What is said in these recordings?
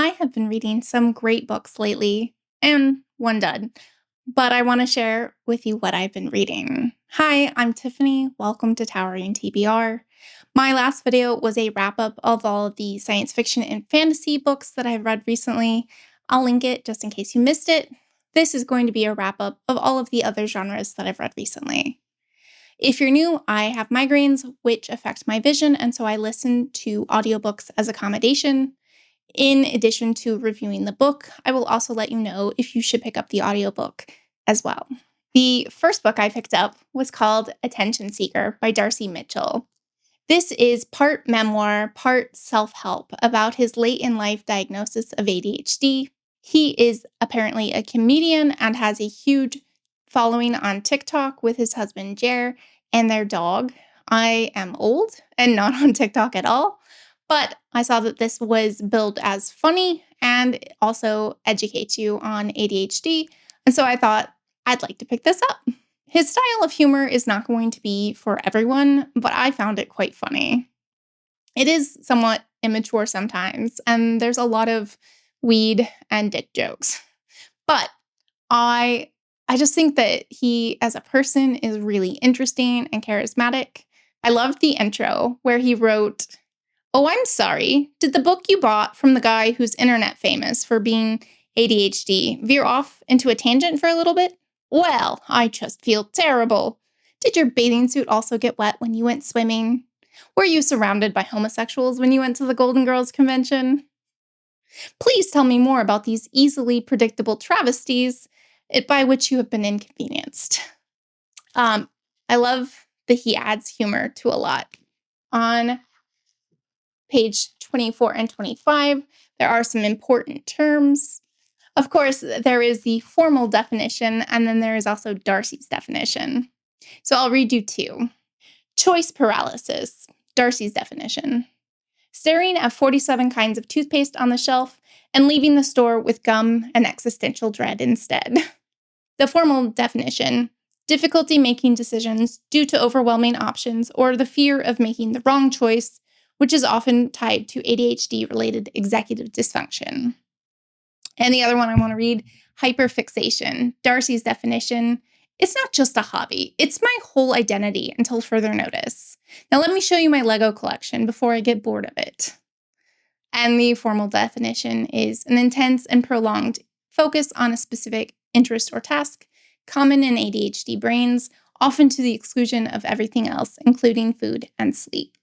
I have been reading some great books lately, and one dud, but I want to share with you what I've been reading. Hi, I'm Tiffany. Welcome to Towering TBR. My last video was a wrap up of all of the science fiction and fantasy books that I've read recently. I'll link it just in case you missed it. This is going to be a wrap up of all of the other genres that I've read recently. If you're new, I have migraines, which affect my vision, and so I listen to audiobooks as accommodation. In addition to reviewing the book, I will also let you know if you should pick up the audiobook as well. The first book I picked up was called Attention Seeker by Darcy Mitchell. This is part memoir, part self-help about his late-in-life diagnosis of ADHD. He is apparently a comedian and has a huge following on TikTok with his husband, Jer, and their dog. I am old and not on TikTok at all, but I saw that this was billed as funny and also educates you on ADHD, and so I thought I'd like to pick this up. His style of humor is not going to be for everyone, but I found it quite funny. It is somewhat immature sometimes, and there's a lot of weed and dick jokes. But I just think that he, as a person, is really interesting and charismatic. I loved the intro where he wrote, "Oh, I'm sorry. Did the book you bought from the guy who's internet famous for being ADHD veer off into a tangent for a little bit? Well, I just feel terrible. Did your bathing suit also get wet when you went swimming? Were you surrounded by homosexuals when you went to the Golden Girls convention? Please tell me more about these easily predictable travesties by which you have been inconvenienced." I love that he adds humor to a lot. On page 24 and 25, there are some important terms. Of course, there is the formal definition, and then there is also Darcy's definition. So I'll read you two. Choice paralysis, Darcy's definition. Staring at 47 kinds of toothpaste on the shelf and leaving the store with gum and existential dread instead. The formal definition, difficulty making decisions due to overwhelming options or the fear of making the wrong choice, which is often tied to ADHD-related executive dysfunction. And the other one I want to read, hyperfixation. Darcy's definition, it's not just a hobby. It's my whole identity until further notice. Now let me show you my Lego collection before I get bored of it. And the formal definition is an intense and prolonged focus on a specific interest or task, common in ADHD brains, often to the exclusion of everything else, including food and sleep.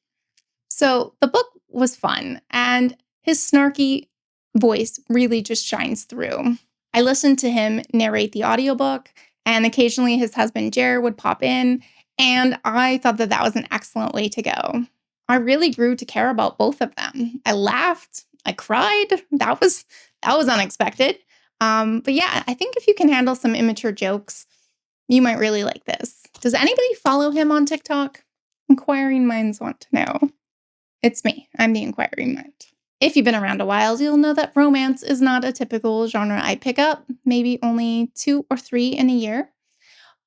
So the book was fun, and his snarky voice really just shines through. I listened to him narrate the audiobook, and occasionally his husband Jer would pop in, and I thought that was an excellent way to go. I really grew to care about both of them. I laughed, I cried. That was unexpected. But yeah, I think if you can handle some immature jokes, you might really like this. Does anybody follow him on TikTok? Inquiring minds want to know. It's me. I'm the inquiring mind. If you've been around a while, you'll know that romance is not a typical genre I pick up, maybe only 2 or 3 in a year.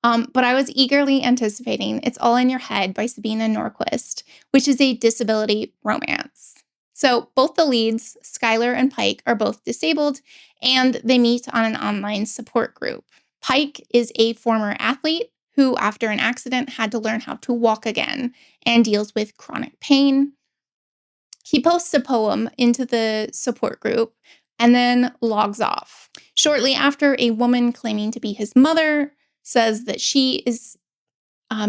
But I was eagerly anticipating It's All in Your Head by Sabina Nordqvist, which is a disability romance. So both the leads, Skylar and Pike, are both disabled, and they meet on an online support group. Pike is a former athlete who, after an accident, had to learn how to walk again and deals with chronic pain. He posts a poem into the support group and then logs off. Shortly after, a woman claiming to be his mother says that she is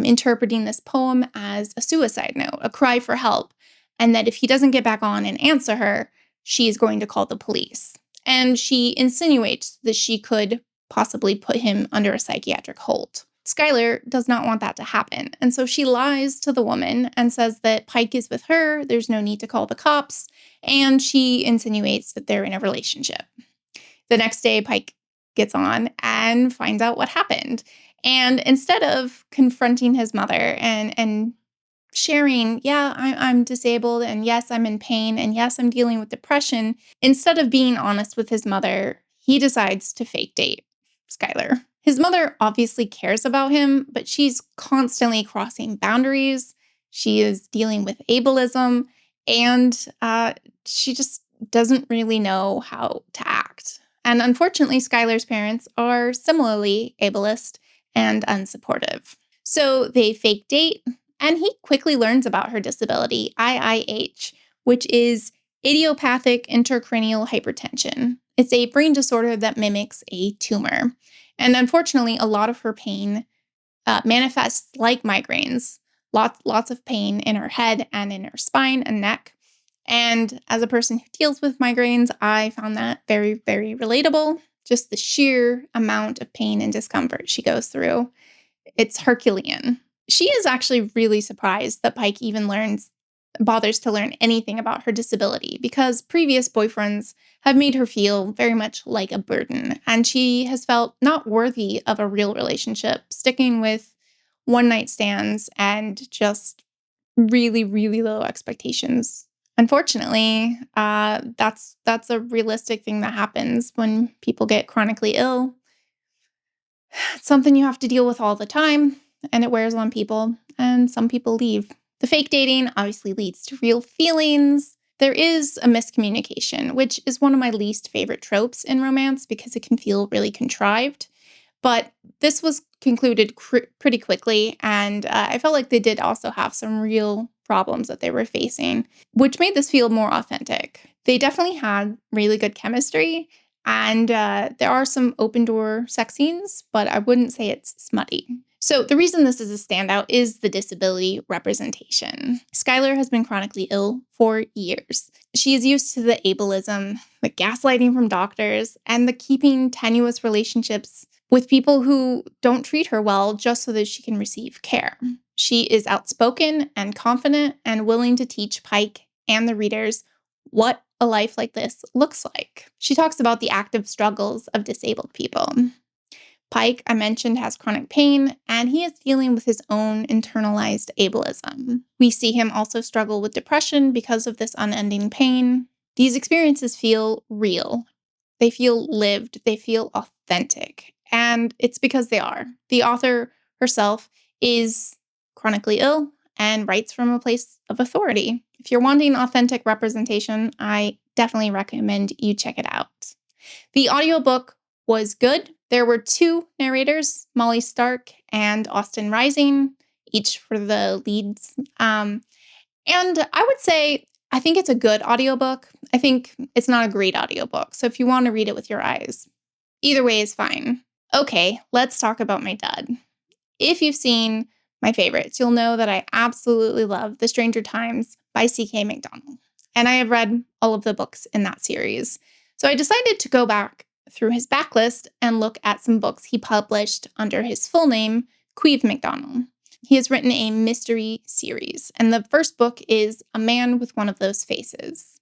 interpreting this poem as a suicide note, a cry for help, and that if he doesn't get back on and answer her, she is going to call the police. And she insinuates that she could possibly put him under a psychiatric hold. Skylar does not want that to happen, and so she lies to the woman and says that Pike is with her, there's no need to call the cops, and she insinuates that they're in a relationship. The next day, Pike gets on and finds out what happened. And instead of confronting his mother and sharing, yeah, I'm disabled, and yes, I'm in pain, and yes, I'm dealing with depression, instead of being honest with his mother, he decides to fake date Skylar. His mother obviously cares about him, but she's constantly crossing boundaries. She is dealing with ableism, and she just doesn't really know how to act. And unfortunately, Skylar's parents are similarly ableist and unsupportive. So they fake date, and he quickly learns about her disability, IIH, which is idiopathic intracranial hypertension. It's a brain disorder that mimics a tumor. And unfortunately, a lot of her pain manifests like migraines, lots of pain in her head and in her spine and neck. And as a person who deals with migraines, I found that very, very relatable. Just the sheer amount of pain and discomfort she goes through. It's Herculean. She is actually really surprised that Pike even bothers to learn anything about her disability because previous boyfriends have made her feel very much like a burden, and she has felt not worthy of a real relationship, sticking with one-night stands and just really, really low expectations. Unfortunately, that's a realistic thing that happens when people get chronically ill. It's something you have to deal with all the time, and it wears on people, and some people leave. The fake dating obviously leads to real feelings. There is a miscommunication, which is one of my least favorite tropes in romance because it can feel really contrived. But this was concluded pretty quickly, and I felt like they did also have some real problems that they were facing, which made this feel more authentic. They definitely had really good chemistry, and there are some open door sex scenes, but I wouldn't say it's smutty. So the reason this is a standout is the disability representation. Skylar has been chronically ill for years. She is used to the ableism, the gaslighting from doctors, and the keeping tenuous relationships with people who don't treat her well just so that she can receive care. She is outspoken and confident and willing to teach Pike and the readers what a life like this looks like. She talks about the active struggles of disabled people. Pike, I mentioned, has chronic pain, and he is dealing with his own internalized ableism. We see him also struggle with depression because of this unending pain. These experiences feel real. They feel lived. They feel authentic. And it's because they are. The author herself is chronically ill and writes from a place of authority. If you're wanting authentic representation, I definitely recommend you check it out. The audiobook was good. There were two narrators, Molly Stark and Austin Rising, each for the leads. And I would say I think it's a good audiobook. I think it's not a great audiobook. So if you want to read it with your eyes, either way is fine. Okay, let's talk about my dud. If you've seen my favorites, you'll know that I absolutely love The Stranger Times by C.K. McDonnell. And I have read all of the books in that series. So I decided to go back through his backlist and look at some books he published under his full name, Caimh McDonnell. He has written a mystery series, and the first book is A Man with One of Those Faces.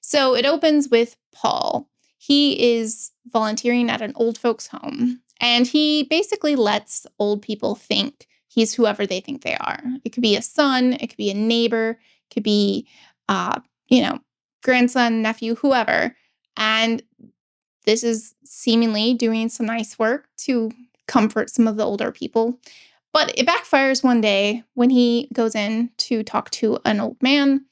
So it opens with Paul. He is volunteering at an old folks' home, and he basically lets old people think he's whoever they think they are. It could be a son, it could be a neighbor, it could be, grandson, nephew, whoever. And this is seemingly doing some nice work to comfort some of the older people. But it backfires one day when he goes in to talk to an old man.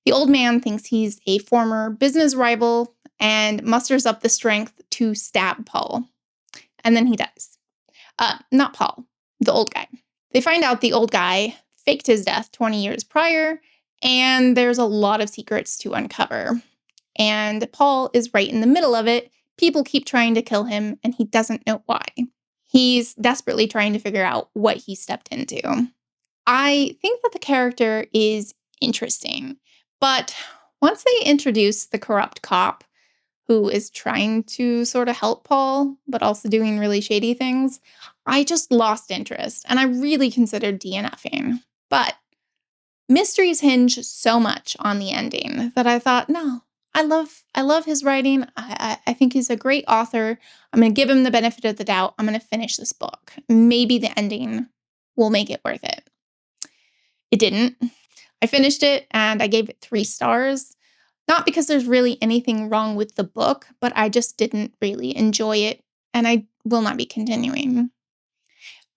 The old man thinks he's a former business rival and musters up the strength to stab Paul. And then he dies. Not Paul, the old guy. They find out the old guy faked his death 20 years prior, and there's a lot of secrets to uncover. And Paul is right in the middle of it. People keep trying to kill him, and he doesn't know why. He's desperately trying to figure out what he stepped into. I think that the character is interesting, but once they introduce the corrupt cop who is trying to sort of help Paul, but also doing really shady things, I just lost interest, and I really considered DNFing. But mysteries hinge so much on the ending that I thought, no, I love his writing. I think he's a great author. I'm going to give him the benefit of the doubt. I'm going to finish this book. Maybe the ending will make it worth it. It didn't. I finished it and I gave it 3 stars. Not because there's really anything wrong with the book, but I just didn't really enjoy it, and I will not be continuing.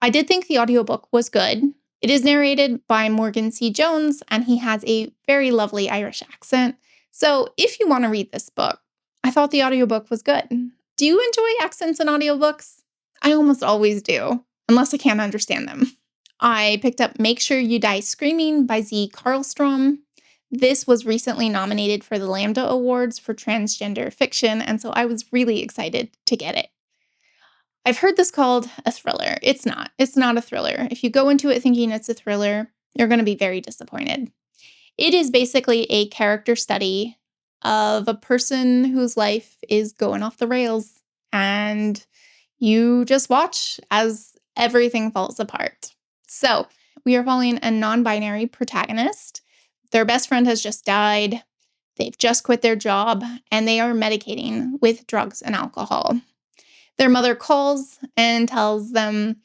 I did think the audiobook was good. It is narrated by Morgan C. Jones, and he has a very lovely Irish accent. So if you want to read this book, I thought the audiobook was good. Do you enjoy accents in audiobooks? I almost always do, unless I can't understand them. I picked up Make Sure You Die Screaming by Z. Carlstrom. This was recently nominated for the Lambda Awards for transgender fiction, and so I was really excited to get it. I've heard this called a thriller. It's not. It's not a thriller. If you go into it thinking it's a thriller, you're going to be very disappointed. It is basically a character study of a person whose life is going off the rails, and you just watch as everything falls apart. So, we are following a non-binary protagonist. Their best friend has just died. They've just quit their job, and they are medicating with drugs and alcohol. Their mother calls and tells them,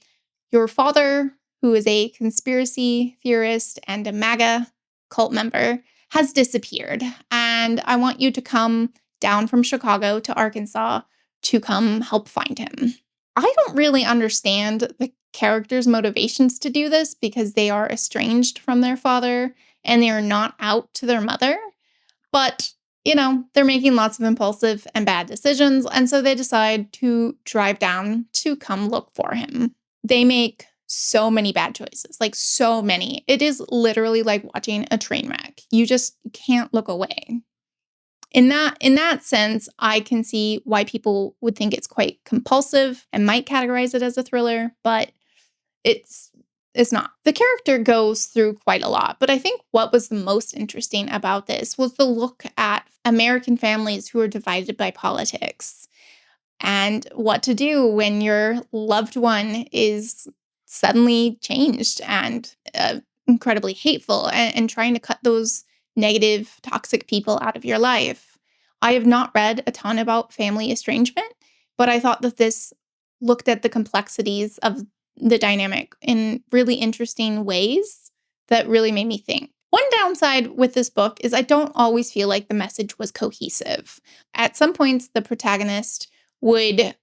your father, who is a conspiracy theorist and a MAGA cult member, has disappeared, and I want you to come down from Chicago to Arkansas to come help find him. I don't really understand the characters' motivations to do this because they are estranged from their father and they are not out to their mother. But, they're making lots of impulsive and bad decisions, and so they decide to drive down to come look for him. They make so many bad choices, like so many. It is literally like watching a train wreck. You just can't look away. In that sense, I can see why people would think it's quite compulsive and might categorize it as a thriller, but it's not. The character goes through quite a lot, but I think what was the most interesting about this was the look at American families who are divided by politics and what to do when your loved one is suddenly changed and incredibly hateful, and trying to cut those negative, toxic people out of your life. I have not read a ton about family estrangement, but I thought that this looked at the complexities of the dynamic in really interesting ways that really made me think. One downside with this book is I don't always feel like the message was cohesive. At some points, the protagonist would,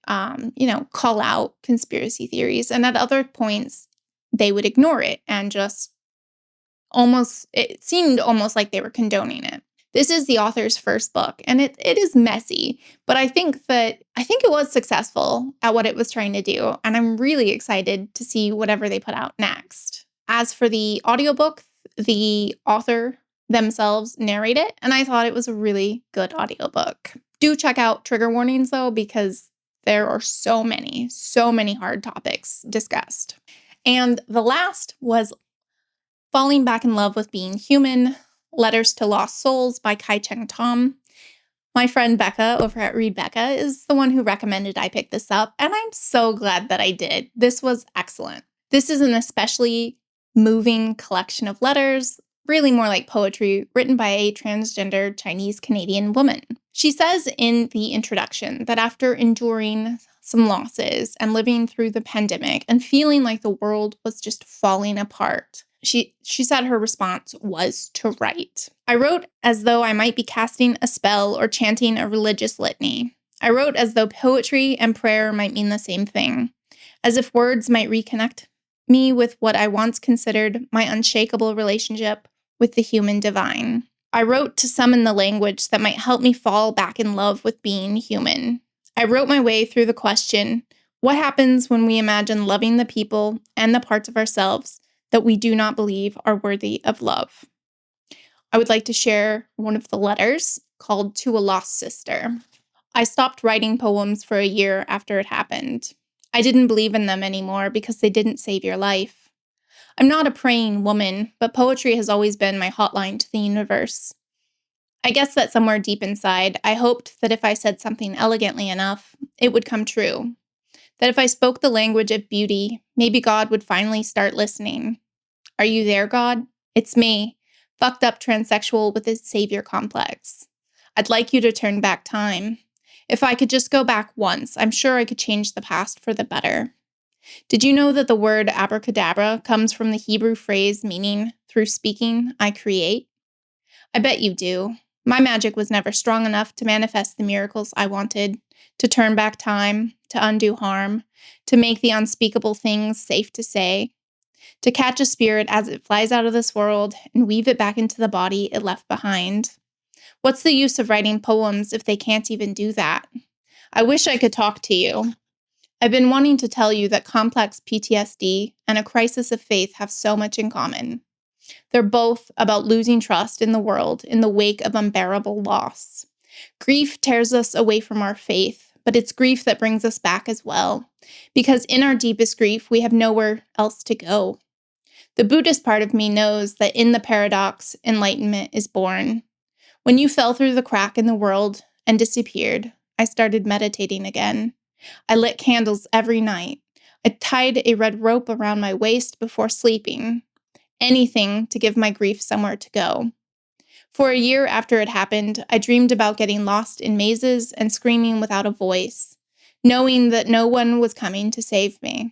call out conspiracy theories, and at other points, they would ignore it and just it seemed almost like they were condoning it. This is the author's first book, and it is messy, but I think it was successful at what it was trying to do, and I'm really excited to see whatever they put out next. As for the audiobook, the author themselves narrate it, and I thought it was a really good audiobook. Do check out trigger warnings, though, because there are so many hard topics discussed. And the last was Falling Back in Love with Being Human, Letters to Lost Souls by Cheng Thom. My friend Becca over at Read Becca is the one who recommended I pick this up, and I'm so glad that I did. This was excellent. This is an especially moving collection of letters, really more like poetry, written by a transgender Chinese-Canadian woman. She says in the introduction that after enduring some losses and living through the pandemic and feeling like the world was just falling apart, she said her response was to write. I wrote as though I might be casting a spell or chanting a religious litany. I wrote as though poetry and prayer might mean the same thing, as if words might reconnect me with what I once considered my unshakable relationship with the human divine. I wrote to summon the language that might help me fall back in love with being human. I wrote my way through the question, what happens when we imagine loving the people and the parts of ourselves that we do not believe are worthy of love? I would like to share one of the letters called To a Lost Sister. I stopped writing poems for a year after it happened. I didn't believe in them anymore because they didn't save your life. I'm not a praying woman, but poetry has always been my hotline to the universe. I guess that somewhere deep inside, I hoped that if I said something elegantly enough, it would come true. That if I spoke the language of beauty, maybe God would finally start listening. Are you there, God? It's me, fucked up transsexual with a savior complex. I'd like you to turn back time. If I could just go back once, I'm sure I could change the past for the better. Did you know that the word abracadabra comes from the Hebrew phrase meaning, through speaking, I create? I bet you do. My magic was never strong enough to manifest the miracles I wanted, to turn back time, to undo harm, to make the unspeakable things safe to say, to catch a spirit as it flies out of this world and weave it back into the body it left behind. What's the use of writing poems if they can't even do that? I wish I could talk to you. I've been wanting to tell you that complex PTSD and a crisis of faith have so much in common. They're both about losing trust in the world in the wake of unbearable loss. Grief tears us away from our faith, but it's grief that brings us back as well, because in our deepest grief, we have nowhere else to go. The Buddhist part of me knows that in the paradox, enlightenment is born. When you fell through the crack in the world and disappeared, I started meditating again. I lit candles every night. I tied a red rope around my waist before sleeping. Anything to give my grief somewhere to go. For a year after it happened, I dreamed about getting lost in mazes and screaming without a voice, knowing that no one was coming to save me.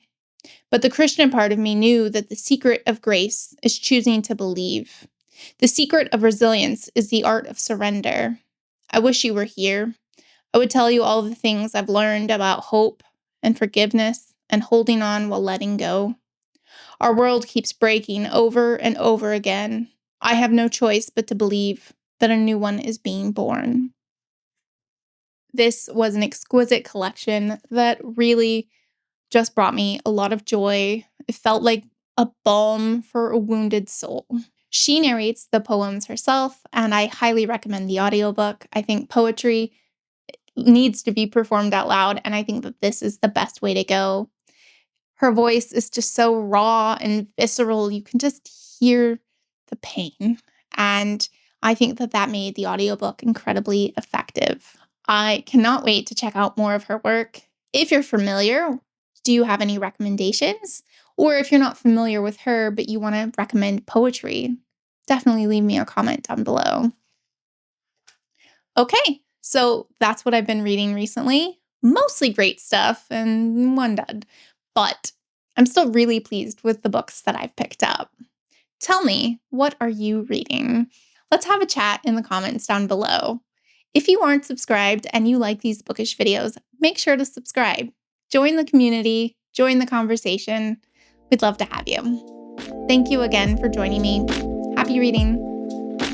But the Christian part of me knew that the secret of grace is choosing to believe. The secret of resilience is the art of surrender. I wish you were here. I would tell you all the things I've learned about hope and forgiveness and holding on while letting go. Our world keeps breaking over and over again. I have no choice but to believe that a new one is being born. This was an exquisite collection that really just brought me a lot of joy. It felt like a balm for a wounded soul. She narrates the poems herself, and I highly recommend the audiobook. I think poetry needs to be performed out loud, and I think that this is the best way to go. Her voice is just so raw and visceral. You can just hear the pain. And I think that that made the audiobook incredibly effective. I cannot wait to check out more of her work. If you're familiar, do you have any recommendations? Or if you're not familiar with her, but you want to recommend poetry, definitely leave me a comment down below. Okay, so that's what I've been reading recently. Mostly great stuff and one dud. But I'm still really pleased with the books that I've picked up. Tell me, what are you reading? Let's have a chat in the comments down below. If you aren't subscribed and you like these bookish videos, make sure to subscribe. Join the community, join the conversation. We'd love to have you. Thank you again for joining me. Happy reading.